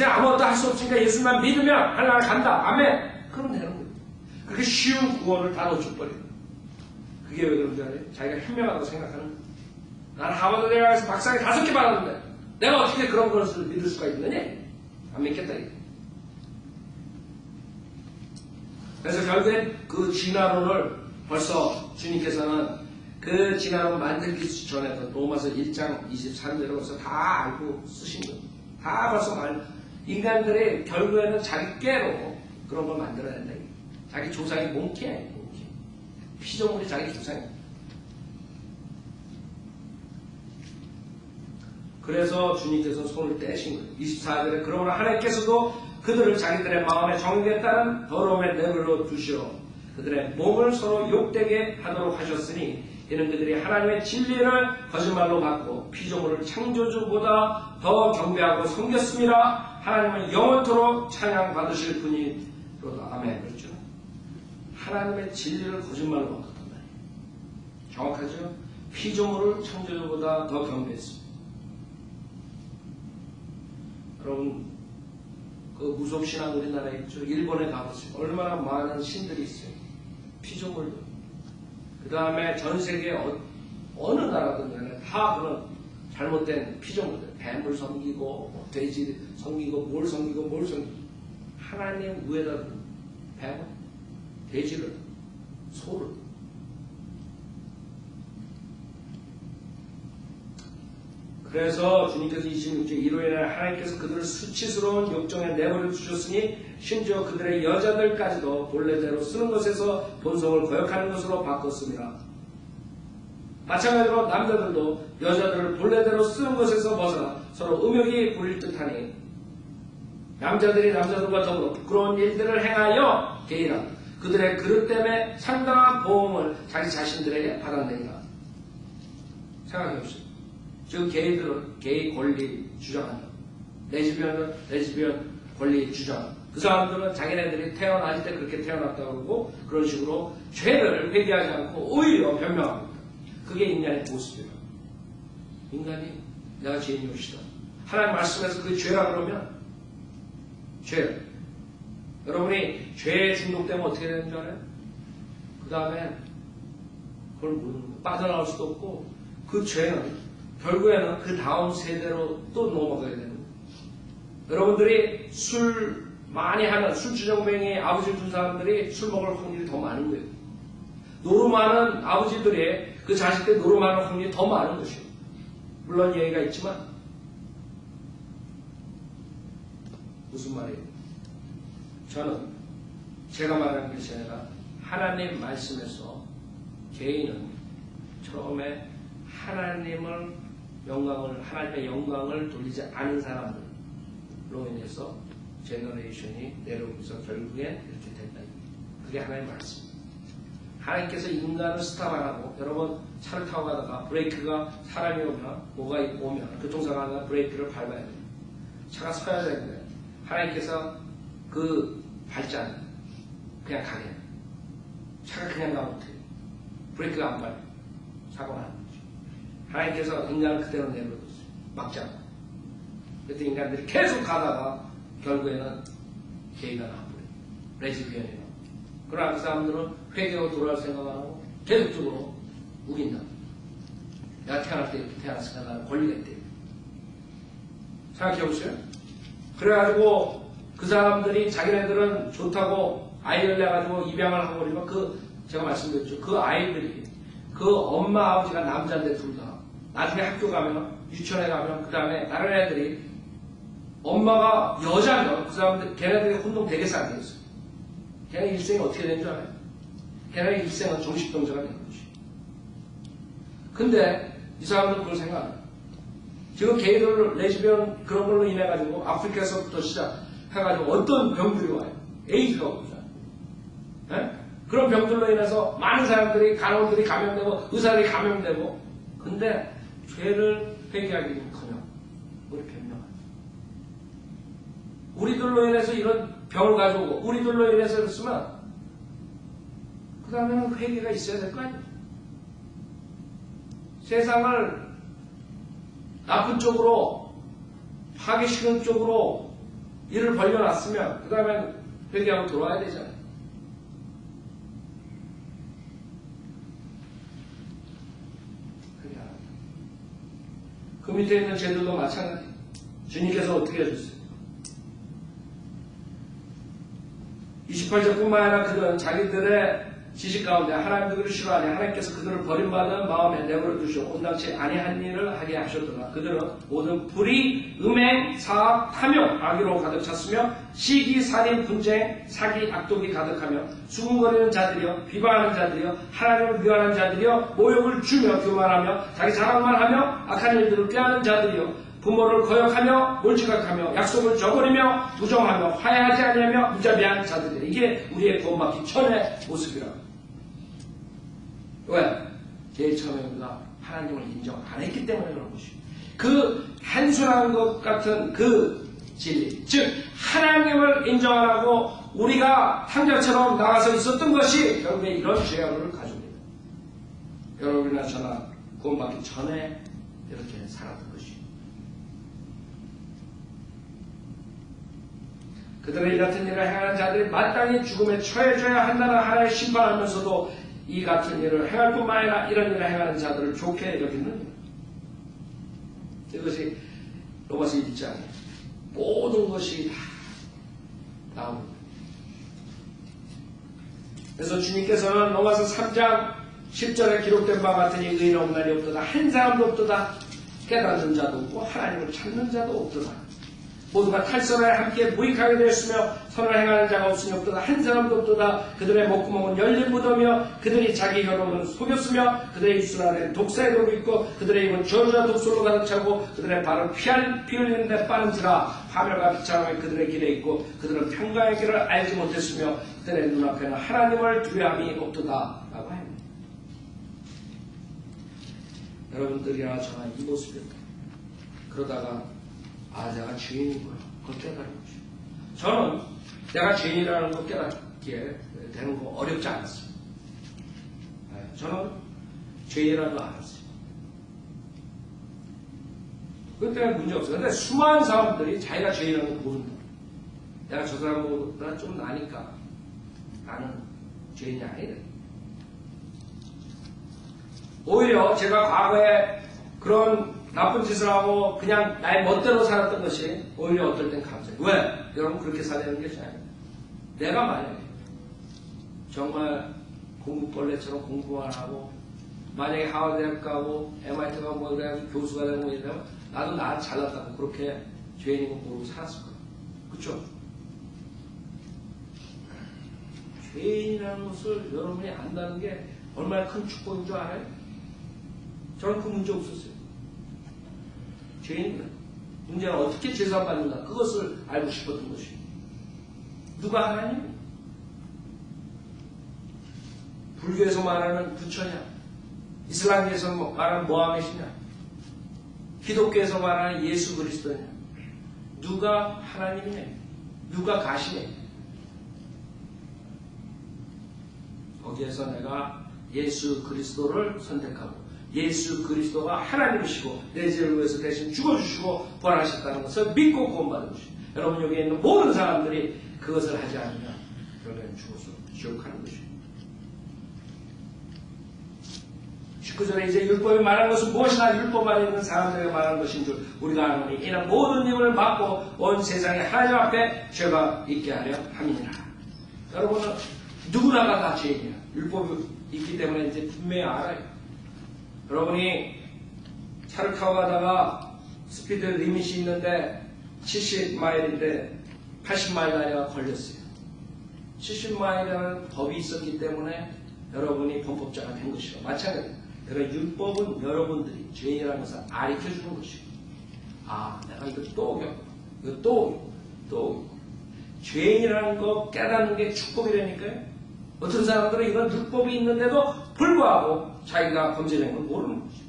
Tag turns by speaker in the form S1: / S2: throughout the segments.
S1: 이제 아무것도 할 수 없으니까 예수만 믿으면 하나님 간다. 아멘. 그러면 되는 거예요. 그렇게 쉬운 구원을 다 놓쳐버려요. 그게 왜 그런 줄 알아요? 자기가 현명하다고 생각하는 거예요. 난 하버드 대학에서 박사학위 5개 받았는데 내가 어떻게 그런 것을 믿을 수가 있느냐? 안 믿겠다. 이거. 그래서 결국엔 그 진화론을 벌써 주님께서는 그 진화론 만들기 전에도 로마서 1장 23절에 벌써 다 알고 쓰신 거예요. 다 벌써 인간들이 결국에는 자기 꾀로 그런 걸 만들어야 된다. 자기 조상이 몽키야. 몽키. 피조물이 자기 조상이야. 그래서 주님께서 손을 떼신 거예요. 24절에 그러므로 하나님께서도 그들을 자기들의 마음에 정욕에 따른 더러움에 내버려 두시어 그들의 몸을 서로 욕되게 하도록 하셨으니 이는 그들이 하나님의 진리를 거짓말로 받고 피조물을 창조주보다 더 경배하고 섬겼습니다. 하나님은 영원토록 찬양받으실 분이로다. 아멘. 그렇죠? 하나님의 진리를 거짓말로 바꿨단 말이에요. 정확하죠? 피조물을 창조주보다 더 경배했습니다. 여러분, 그 무속신앙 우리나라에 있죠. 일본에 가보세요. 얼마나 많은 신들이 있어요. 피조물들. 그 다음에 전 세계 어느 나라든 간에 다 그런 잘못된 피조물들. 뱀을 섬기고, 돼지 섬기고, 뭘 섬기고, 뭘 섬기고. 하나님 위에다 뱀을, 돼지를, 소를. 그래서 주님께서 26절 이로 인해 하나님께서 그들을 수치스러운 욕정에 내버려 두셨으니 심지어 그들의 여자들까지도 본래대로 쓰는 것에서 본성을 거역하는 것으로 바꿨습니다. 마찬가지로 남자들도 여자들을 본래대로 쓰는 것에서 벗어나 서로 음욕이 부릴 듯하니 남자들이 남자들과 더불어 부끄러운 일들을 행하여 게이라 그들의 그릇 때문에 상당한 보험을 자기 자신들에게 받았느니라. 생각해보세요. 지금 게이들은 게이 권리 주장한다. 레즈비언은 레즈비언 권리 주장한다. 그 사람들은 자기네들이 태어날 때 그렇게 태어났다고 그러고 그런 식으로 죄를 회개하지 않고 오히려 변명합니다. 그게 인간의 모습이에요. 인간이 내가 죄인이 옵시다. 하나님 말씀에서 그게 죄라 그러면 죄. 여러분이 죄에 중독되면 어떻게 되는 줄 알아요? 그 다음에 그걸 모르는 거예요. 빠져나올 수도 없고 그 죄는 결국에는 그 다음 세대로 또 넘어가게 되는 거예요. 여러분들이 술 많이 하는 술주정뱅이 아버지를 둔 사람들이 술 먹을 확률이 더 많은 거예요. 노름하는 아버지들의 그 자식들 노름하는 확률이 더 많은 것이에요. 물론 예의가 있지만 무슨 말이에요? 저는 제가 말하는 것이 아니라 하나님 말씀에서 개인은 처음에 하나님의 영광을 돌리지 않은 사람들로 인해서 제너레이션이 내려오면서 결국엔 이렇게 된다. 그게 하나님의 말씀입니다. 하나님께서 인간을 스탑하라고 여러분 차를 타고 가다가 브레이크가 사람이 오면 교통사고가 하다가 브레이크를 밟아야 돼요. 차가 서야 되는데 하나님께서 그 밟지 않아요. 그냥 가게 해요. 차가 그냥 가면 어떡해요? 브레이크가 안 밟아요. 사고가 나는 거죠. 하나님께서 인간을 그대로 내버려뒀어요. 막지 않고. 그때 인간들이 계속 가다가 결국에는 게이가 나와버려요. 레즈비언이 나와요. 그러나 그 사람들은 회개하고 돌아올 생각 안 하고 계속적으로 우긴다. 내가 태어날 때 이렇게 태어났으니까 나는 권리가 있대. 생각해보세요. 그래가지고 그 사람들이 자기네들은 좋다고 아이를 내가지고 입양을 하고 그러면 제가 말씀드렸죠. 그 아이들이 그 엄마 아버지가 남자인데 둘 다 나중에 학교 가면 유치원에 가면 그 다음에 다른 애들이 엄마가 여자면 그 사람들 걔네들이 혼동 되게 싸게 했어요. 걔네 일생이 어떻게 되는 줄 알아요? 걔네 일생은 정신병자가 되는 거지. 근데 이 사람들은 그걸 생각 안 해요. 지금 게이들 레즈비언 그런 걸로 인해 가지고 아프리카에서부터 시작해가지고 어떤 병들이 와요. 에이즈가 오잖아요. 네? 그런 병들로 인해서 많은 사람들이 간호들이 감염되고 의사들이 감염되고 근데 죄를 회개하기는커녕 우리 변명하죠. 우리들로 인해서 이런 병을 가져오고 우리들로 인해서 그랬으면 그 다음에는 회개가 있어야 될 거 아니에요. 세상을 나쁜 쪽으로 하기 싫은 쪽으로 일을 벌려놨으면 그 다음에 회개하고 돌아와야 되잖아요. 그 밑에 있는 죄들도 마찬가지. 주님께서 어떻게 해줬어요? 28절뿐만 아니라 그들은 자기들의 지식 가운데 하나님 그들을 싫어하니 하나님께서 그들을 버림받은 마음에 내버려 두시고 온당치 아니한 일을 하게 하셨더라. 그들은 모든 불의, 음행, 사악, 탐욕, 악의로 가득 찼으며 시기, 살인, 분쟁, 사기, 악독이 가득하며 수군거리는 자들이여 비방하는 자들이여 하나님을 미워하는 자들이여 모욕을 주며 교만하며 자기 자랑만 하며 악한 일들을 꾀하는 자들이여 부모를 거역하며 몰지각하며 약속을 저버리며 부정하며 화해하지 아니하며 무자비한 자들이여. 이게 우리의 구원받기 전의 모습이라고. 왜? 제일 처음에 우리가 하나님을 인정 안 했기 때문에 그런 것이에요. 그 단순한 것 같은 그 진리, 즉 하나님을 인정 안 하고 우리가 탕자처럼 나가서 있었던 것이 결국에 이런 죄악을 가져옵니다. 여러분이나 저나 구원받기 전에 이렇게 살았던 것이에요. 그들의 이 같은 일을 행하는 자들이 마땅히 죽음에 처해져야 한다는 하나의 심판하면서도 이 같은 일을 행할 뿐만 아니라 이런 일을 행하는 자들을 좋게 여기는 이것이 로마서 1장에 모든 것이 다 나옵니다. 그래서 주님께서는 로마서 3장 10절에 기록된 바와 같으니 의로운 날이 없도다. 한 사람도 없도다. 깨닫는 자도 없고 하나님을 찾는 자도 없도다. 모두가 탈선에 함께 무익하게 되었으며 선을 행하는 자가 없으니 없도다. 한 사람도 없도다. 그들의 목구멍은 열린 무덤이며 그들이 자기 혀로는 속였으며 그들의 입술 안에 독사의 독이 있고 그들의 입은 저주와 독소로 가득 차고 그들의 발은 피 흘리는 데 빠른지라. 파멸과 비참함이 그들의 길에 있고 그들은 평강의 길을 알지 못했으며 그들의 눈앞에는 하나님을 두려움이 없도다 라고 합니다. 여러분들이나 저나 이 모습입니다. 그러다가 내가 죄인이구나. 그걸 깨달은 거죠. 저는 내가 죄인이라는 걸 깨닫게 되는 거 어렵지 않았어요. 저는 죄인이라는 걸 알았어요. 그것 때문에 문제 없어요. 근데 수많은 사람들이 자기가 죄인이라는 걸 모른다. 내가 저 사람보다 좀 나니까 나는 죄인이 아니다. 오히려 제가 과거에 그런 나쁜 짓을 하고 그냥 나의 멋대로 살았던 것이 오히려 어떨 땐 감사해요. 왜? 여러분 그렇게 살려는 것이 아니에요. 내가 만약에 정말 공부벌레처럼 공부만 하고 만약에 하버드대학 가고 MIT 가고 뭐 그래가지고 교수가 되고 이러면 나도 나 잘났다고 그렇게 죄인인 거 모르고 살았을 거예요. 그쵸? 죄인이라는 것을 여러분이 안다는 게 얼마나 큰 축복인 줄 알아요? 저는 그 문제 없었어요. 죄인이다. 문제는 어떻게 제사받는다. 그것을 알고 싶었던 것이에요. 누가 하나님? 불교에서 말하는 부처냐? 이슬람교에서 말하는 모하메시냐? 기독교에서 말하는 예수 그리스도냐? 누가 하나님이냐? 누가 가시냐? 거기에서 내가 예수 그리스도를 선택하고 예수 그리스도가 하나님이시고 내 죄를 위해서 대신 죽어주시고 부활하셨다는 것을 믿고 구원받은 것입니다. 여러분 여기에 있는 모든 사람들이 그것을 하지 않으면 결국에는 죽어서 지옥 가는 것입니다. 19절에 이제 율법이 말하는 것은 무엇이나 율법 안에 있는 사람들에게 말하는 것인 줄 우리가 아노니 이는 모든 힘을 받고 온 세상에 하나님 앞에 죄가 있게 하려 함이니라. 여러분은 누구나가 다 죄인이야. 율법이 있기 때문에 이제 분명히 알아요. 여러분이 차를 타고 가다가 스피드 리밋이 있는데 70마일인데 80마일 나이가 걸렸어요. 70마일이라는 법이 있었기 때문에 여러분이 범법자가 된 것이고 마찬가지예요. 그러니까 율법은 여러분들이 죄인이라는 것을 가르쳐주는 것이고 내가 이거 또 어겼구나. 이거 또 어겼구나. 죄인이라는 거 깨닫는 게 축복이라니까요. 어떤 사람들은 이런 율법이 있는데도 불구하고 자기가 범죄된 걸 모르는 거죠.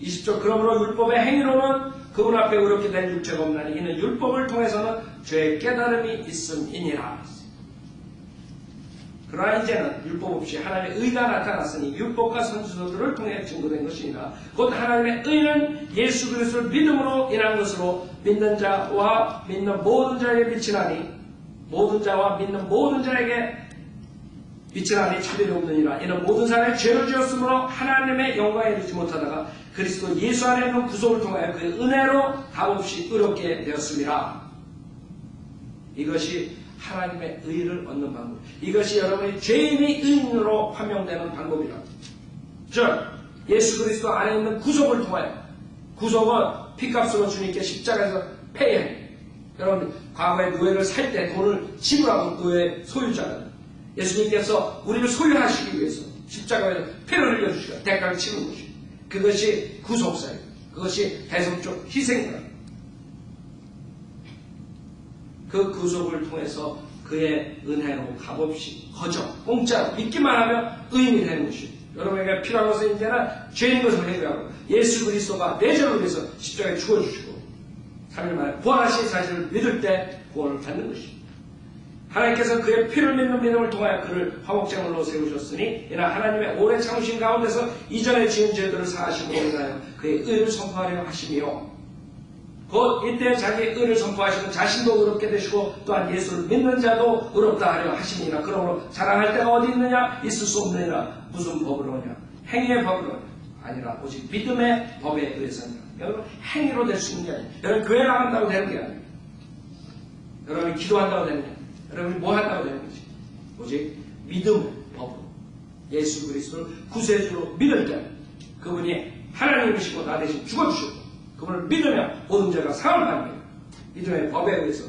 S1: 20절 그러므로 율법의 행위로는 그분 앞에 의롭게 된 육체가 없나니 이는 율법을 통해서는 죄의 깨달음이 있음이니라. 그러나 이제는 율법 없이 하나님의 의가 나타났으니 율법과 선지서들을 통해 증거된 것이니라. 곧 하나님의 의는 예수 그리스도를 믿음으로 인한 것으로 믿는 자와 믿는 모든 자에게 비치나니 모든 자와 믿는 모든 자에게 비치나니 차별이 없느니라. 이는 모든 사람이 죄를 지었으므로 하나님의 영광에 이르지 못하다가 그리스도 예수 안에 있는 구속을 통하여 그의 은혜로 값없이 의롭게 되었습니다. 이것이 하나님의 의를 얻는 방법. 이것이 여러분이 죄인이 의인으로 판명되는 방법이라. 즉 예수 그리스도 안에 있는 구속을 통하여, 구속은 피값으로 주님께 십자가에서 페이해. 여러분 과거에 노예를 살 때 돈을 지불하고 노예 소유자는 예수님께서 우리를 소유하시기 위해서 십자가에서 피를 흘려주시고 대가를 치는 것이, 그것이 구속사예요. 그것이 대속적 희생이다. 그 구속을 통해서 그의 은혜로 값없이 거저 공짜로 믿기만 하면 의인이 되는 것이에요. 여러분에게 필요한 것은 이제는 죄인 것을 해결하고 예수 그리스도가 내 죄를 위해서 십자가에 죽어주시고 3일 만에 부활하신 사실을 믿을 때 구원을 받는 것입니다. 하나님께서 그의 피를 믿는 믿음을 통하여 그를 화목제물로 세우셨으니 이는 하나님의 오래 참으신 가운데서 이전에 지은 죄들을 사하심으로 인하여 그의 의를 선포하려 하시며, 곧 이때 자기의 의를 선포하시면 자신도 의롭게 되시고 또한 예수를 믿는 자도 의롭다 하려 하시니라. 그러므로 자랑할 때가 어디 있느냐? 있을 수 없느니라. 무슨 법으로냐? 행위의 법으로냐? 아니라 오직 믿음의 법에 의해서니라. 여러분 행위로 될 수 있는 게 아니에요. 여러분 교회 나간다고 되는 게 아니에요. 여러분이 기도한다고 되는 게 아니에요. 여러분이 뭐 한다고 되는 거지? 오직 믿음의 법으로 예수 그리스도를 구세주로 믿을 때 그분이 하나님이시고 나 대신 죽어주시고 그분을 믿으면 모든 죄가 사함을 받는 거예요. 믿음의 법에 의해서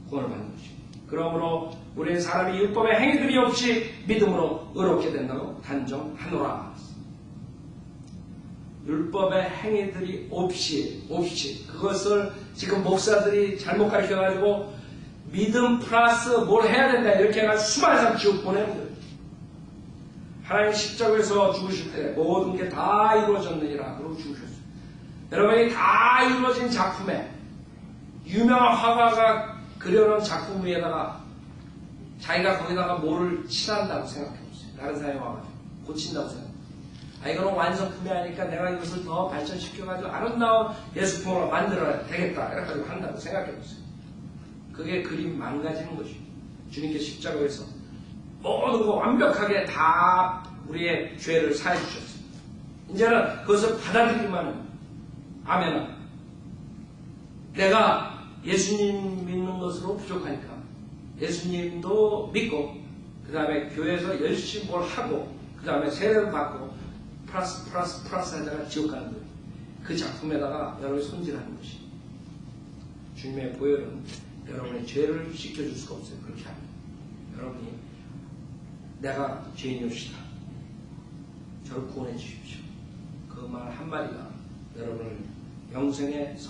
S1: 구원을 받는 것입니다. 그러므로 우리는 사람이 율법의 행위들이 없이 믿음으로 의롭게 된다고 단정하노라. 율법의 행위들이 없이 그것을 지금 목사들이 잘못 가르쳐가지고 믿음 플러스 뭘 해야 된다 이렇게 해가지고 수많은 사람 지옥 보내는 거예요. 하나님 십자가에서 죽으실 때 모든 게 다 이루어졌느니라 그러고 죽으셨어요. 여러분이 다 이루어진 작품에 유명한 화가가 그려놓은 작품 위에다가 자기가 거기다가 뭐를 칠한다고 생각해보세요. 다른 사람이 와가지고 고친다고 생각해보세요. 이거는 완성품이 아니니까 내가 이것을 더 발전시켜가지고 아름다운 예술품으로 만들어야 되겠다 이렇게 한다고 생각해보세요. 그게 그림 망가지는 것이죠. 주님께 십자가에서 모든 거 완벽하게 다 우리의 죄를 사해 주셨어요. 이제는 그것을 받아들이기만 하면 아멘. 내가 예수님 믿는 것으로 부족하니까 예수님도 믿고 그 다음에 교회에서 열심히 뭘 하고 그 다음에 세례를 받고 플러스 하다가 지옥 가는 거예요. 그 작품에다가 여러분이 손질하는 것이 주님의 보혈은 여러분의 죄를 씻겨줄 수가 없어요. 그렇게 하면 여러분이 내가 죄인이옵시다. 저를 구원해 주십시오. 그 말 한마디가 여러분을 영생의